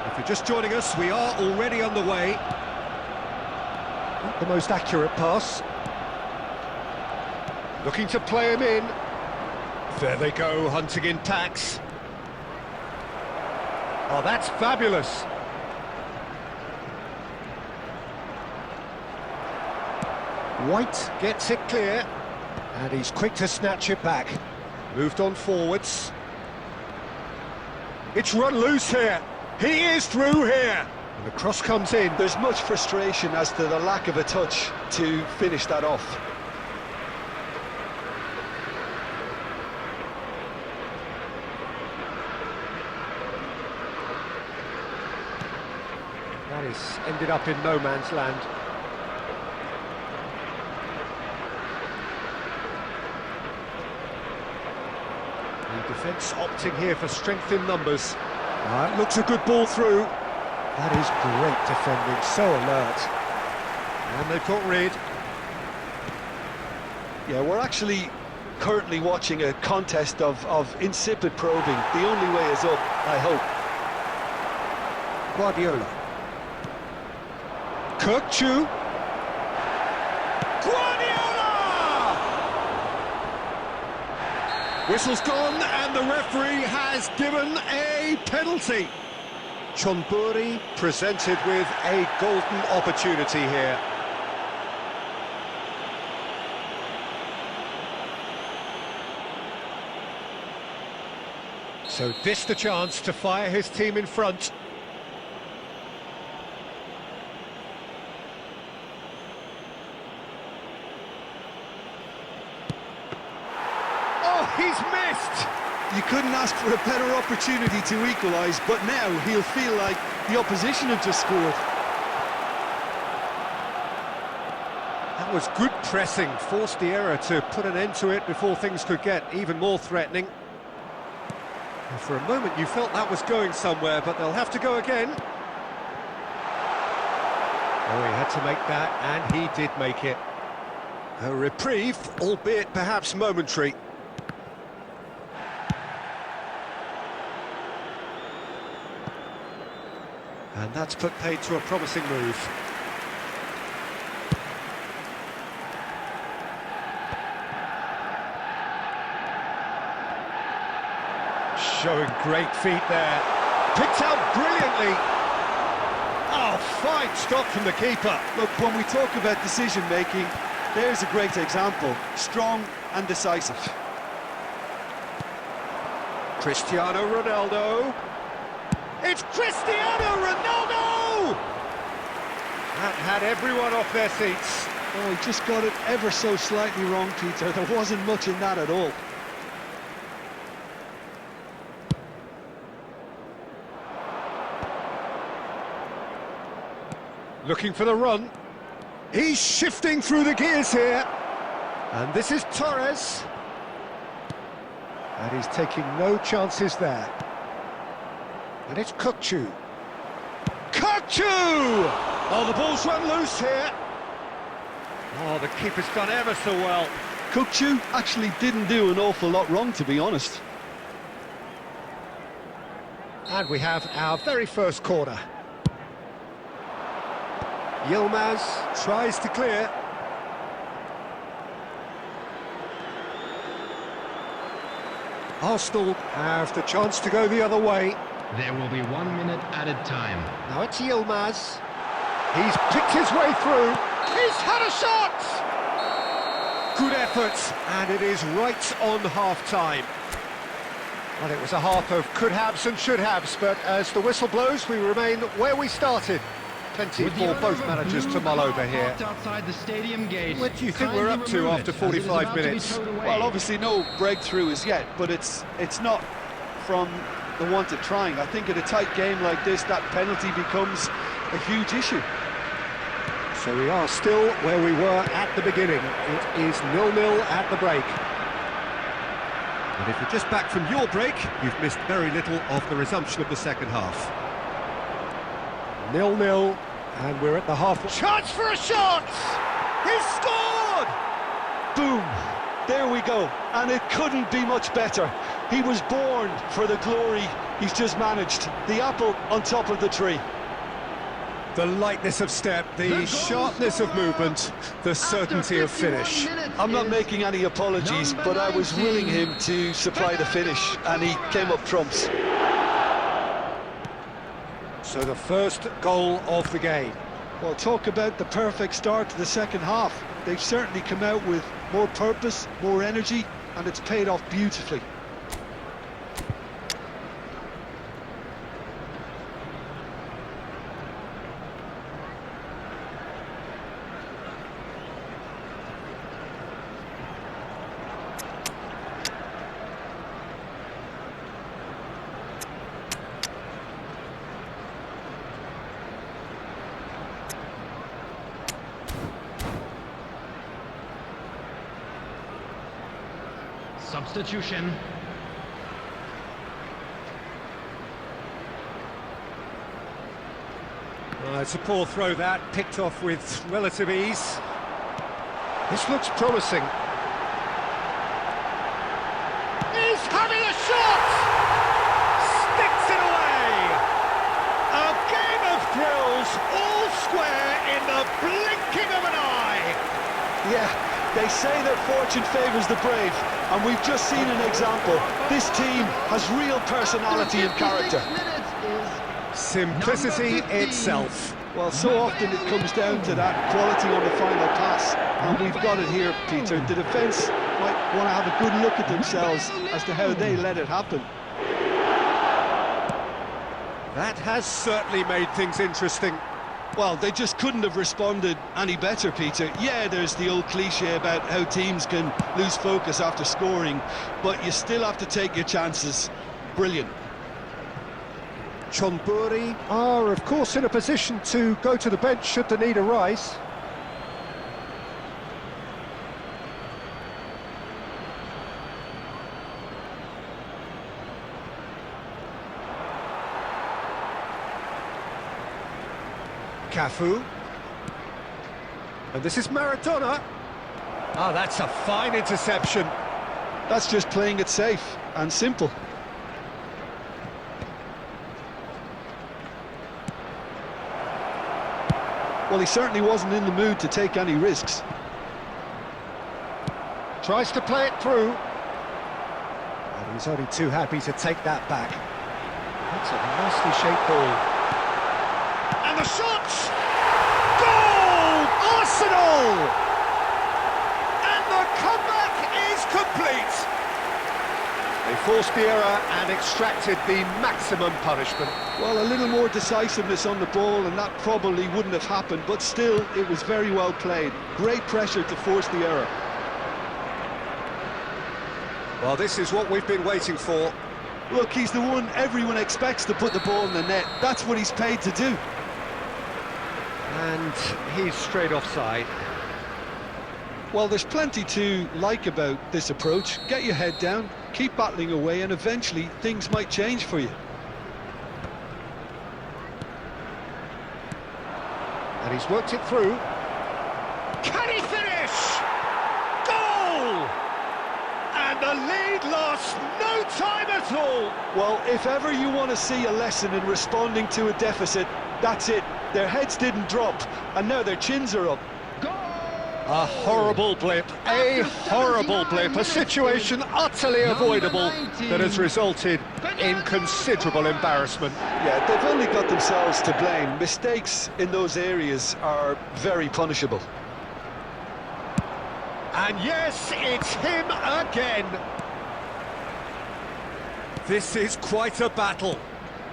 If you're just joining us, we are already on the way. Not the most accurate pass. Looking to play him in. There they go, hunting in tacks. Oh, that's fabulous. White gets it clear, and he's quick to snatch it back. Moved on forwards. It's run loose here. He is through here. And the cross comes in. There's much frustration as to the lack of a touch to finish that off. That is ended up in no man's land. The defence opting here for strength in numbers. It looks a good ball through. That is great defending, so alert. And they've got rid. Yeah, we're actually currently watching a contest of insipid probing. The only way is up, I hope. Guardiola. Kirkchu. Guardiola! Whistle's gone, and the referee has given a penalty. Chonburi presented with a golden opportunity here. So this the chance to fire his team in front. Oh, he's missed! You couldn't ask for a better opportunity to equalise, but now he'll feel like the opposition have just scored. That was good pressing, forced the error to put an end to it before things could get even more threatening. And for a moment you felt that was going somewhere, but they'll have to go again. Oh, he had to make that, and he did make it. A reprieve, albeit perhaps momentary. And that's put paid to a promising move. Showing great feet there. Picked out brilliantly. Oh, fine stop from the keeper. Look, when we talk about decision-making, there's a great example. Strong and decisive. Cristiano Ronaldo. It's Cristiano Ronaldo! That had everyone off their seats. Oh, he just got it ever so slightly wrong, Peter. There wasn't much in that at all. Looking for the run. He's shifting through the gears here. And this is Torres. And he's taking no chances there. And it's Kirkchu. Kirkchu! Oh, the ball's run loose here. Oh, the keeper's done ever so well. Kirkchu actually didn't do an awful lot wrong, to be honest. And we have our very first corner. Yilmaz tries to clear. Arsenal have the chance to go the other way. There will be 1 minute added time. Now it's Yilmaz. He's picked his way through. He's had a shot! Good effort, and it is right on half-time. Well, it was a half of could-haves and should-haves, but as the whistle blows, we remain where we started. Plenty for both managers to mull over here. Outside the stadium gate. What do you think we're up to after 45 minutes? Well, obviously no breakthrough as yet, but it's not from the want of trying. I think in a tight game like this, that penalty becomes a huge issue. So we are still where we were at the beginning. It is 0-0 at the break. And if you're just back from your break, you've missed very little of the resumption of the second half. 0-0, and we're at the half. Chance for a shot! He's scored! Boom! There we go, and it couldn't be much better. He was born for the glory He's just managed the apple on top of the tree. The lightness of step, the sharpness of movement, the certainty of finish. I'm not making any apologies, but I was willing him to supply the finish, and he came up trumps. So the first goal of the game. Well, talk about the perfect start to the second half. They've certainly come out with more purpose, more energy, and it's paid off beautifully. Substitution. It's a poor throw that, picked off with relative ease. This looks promising. He's having a shot! Sticks it away! A game of thrills, all square in the blinking of an eye! Yeah, they say that fortune favours the brave, and we've just seen an example. This team has real personality and character. Simplicity itself. Well, so often it comes down to that quality on the final pass, and we've got it here, Peter. The defence might want to have a good look at themselves as to how they let it happen. That has certainly made things interesting. Well, they just couldn't have responded any better, Peter. Yeah, there's the old cliche about how teams can lose focus after scoring, but you still have to take your chances. Brilliant. Chonburi are, of course, in a position to go to the bench should the need arise. Cafu. And this is Maradona. Ah, that's a fine interception. That's just playing it safe and simple. Well, he certainly wasn't in the mood to take any risks. Tries to play it through. And he's only too happy to take that back. That's a nicely shaped ball. And the shot! Goal! Arsenal! And the comeback is complete. They forced the error and extracted the maximum punishment. Well, a little more decisiveness on the ball and that probably wouldn't have happened, but still, it was very well played. Great pressure to force the error. Well, this is what we've been waiting for. Look, he's the one everyone expects to put the ball in the net. That's what he's paid to do. And he's straight offside. Well, there's plenty to like about this approach. Get your head down, keep battling away, and eventually things might change for you. And he's worked it through. Can he finish? Goal! And the lead lost no time at all. Well, if ever you want to see a lesson in responding to a deficit, that's it. Their heads didn't drop, and now their chins are up. A horrible blip, a situation utterly avoidable that has resulted in considerable embarrassment. Yeah, they've only got themselves to blame. Mistakes in those areas are very punishable. And yes, it's him again. This is quite a battle.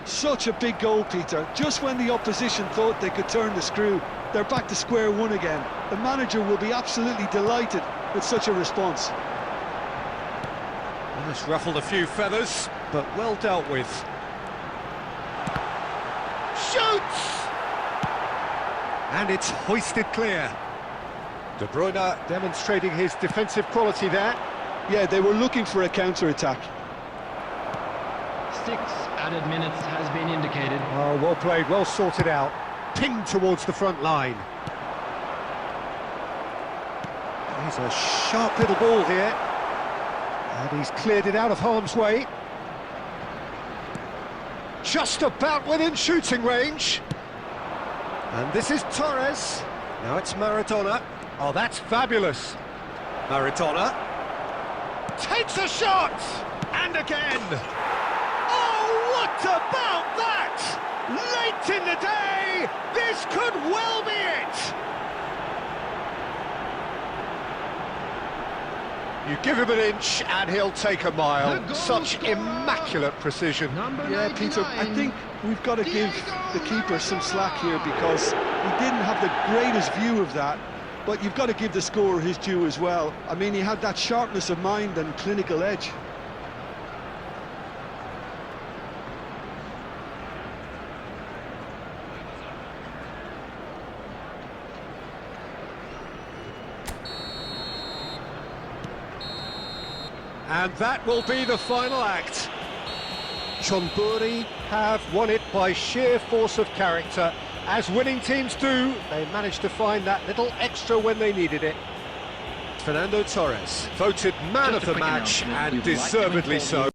Such a big goal, Peter. Just when the opposition thought they could turn the screw, they're back to square one again. The manager will be absolutely delighted with such a response. Well, it's ruffled a few feathers, but well dealt with. Shoots! And it's hoisted clear. De Bruyne demonstrating his defensive quality there. Yeah, they were looking for a counter-attack. 6 added minutes has been indicated. Oh, well played, well sorted out. Pinged towards the front line. He's a sharp little ball here. And he's cleared it out of harm's way. Just about within shooting range. And this is Torres. Now it's Maradona. Oh, that's fabulous. Maradona takes a shot! And again! Oh, what about that? Late in the day, this could well be it! You give him an inch and he'll take a mile. Such immaculate precision. Yeah, Peter, I think we've got to give the keeper some slack here because he didn't have the greatest view of that, but you've got to give the scorer his due as well. I mean, he had that sharpness of mind and clinical edge. And that will be the final act. Chonburi have won it by sheer force of character. As winning teams do, they managed to find that little extra when they needed it. Fernando Torres, voted man of the match, and deservedly so.